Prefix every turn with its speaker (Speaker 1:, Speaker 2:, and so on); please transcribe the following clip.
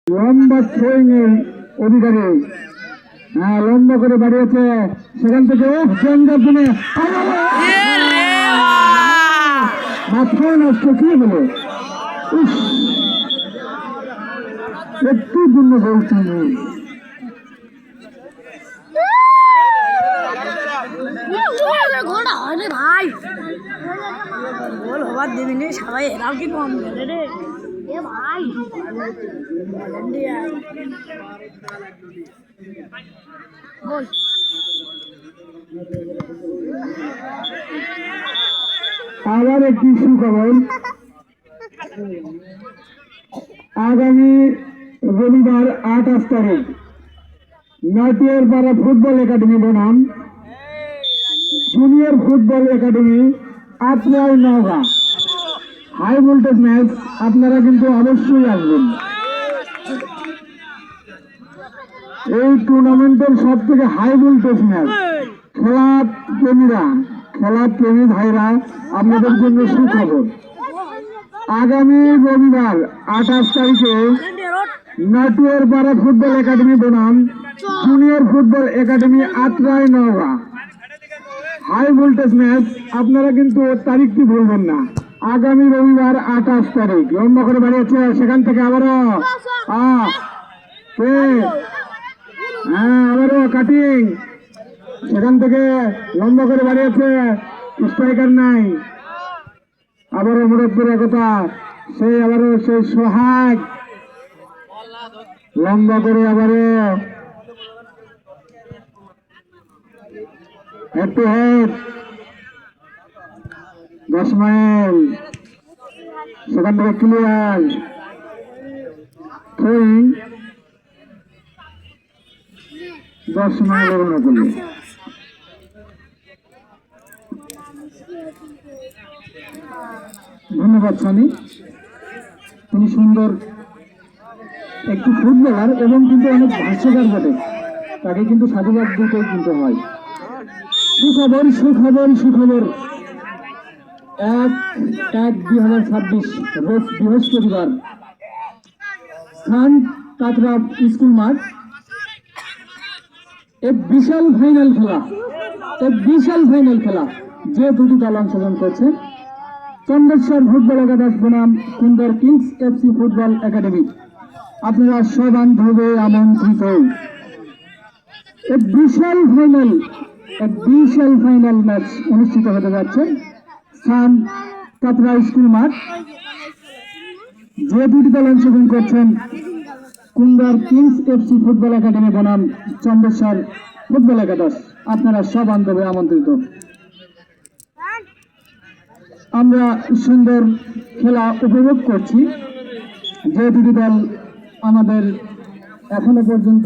Speaker 1: লম্বা থ্রোয়িং এর অধিকারী, হ্যাঁ লম্বা করে বাড়িয়েছে সেখান থেকে মাথায় নষ্ট কি হলো, একটু জন্য বলছি
Speaker 2: ভাই বল হবার দিবি নে সবাই এরাও কি কম করে রে এ ভাই বল
Speaker 1: আবার একটি সুখবর, আগামী রবিবার 28 তারিখ নাটিয়ারপাড়া ফুটবল একাডেমি বনাম junior football academy Atrai Naogaon high voltage match. আপনারা কিন্তু অবশ্যই আসবেন। এই টুর্নামেন্টের সব থেকে হাই ভোল্টেজ ম্যাচ। খেলা প্রেমী ভাইরা আপনাদের জন্য সুখবর, আগামী রবিবার 28 তারিখে নাটিয়ারপাড়া ফুটবল একাডেমি বনাম junior football academy Atrai Naogaon high voltage match. আপনারা কিন্তু তারিখটি ভুলবেন না, আগামী রবিবার 28 তারিখ। লম্বা করে বাড়িয়েছে সেখান থেকে আবারও আবারও কাটিং, সেখান থেকে লম্বা করে বাড়িয়েছে, স্ট্রাইকার নাই। আবারও মুরব্বীর একতা, আবারও সেই সোহাগ লম্বা করে আবারও হেড টু হেড 10 মাইল, সেখান থেকে ক্লিয়ার থ্রোয়িং 10 মাইলের অনুকূলে। ধন্যবাদ স্বামী, তিনি সুন্দর একটি ফুটবলার এবং কিন্তু অনেক ভাষ্যকার বটে, তাকে কিন্তু সাধুবাদ দিতেই কিন্তু হয়। সুখবর সুখবর সুখবর, 1/1/2026 রোজ বৃহস্পতিবার স্থান কাতরা স্কুল মাঠ। এক বিশাল ফাইনাল খেলা, যে দুটি দল অংশগ্রহণ করছে, চন্দ্রেশ্বর ফুটবল একাদশ বনাম কুন্দর কিংস এফসি ফুটবল একাডেমি। আপনারা সবান্ধবে আমন্ত্রিত। এক বিশাল ফাইনাল ম্যাচ অনুষ্ঠিত হতে যাচ্ছে স্থান কাতরা স্কুল মাঠ। যে দুটি দল অংশগ্রহণ করছেন, কুন্দর কিংস এফসি ফুটবল একাডেমি বনাম চন্দ্রেশ্বর ফুটবল একাদশ। আপনারা সবান্ধবে আমন্ত্রিত। আমরা সুন্দর খেলা উপভোগ করছি। যে দুটি দল আমাদের এখনো পর্যন্ত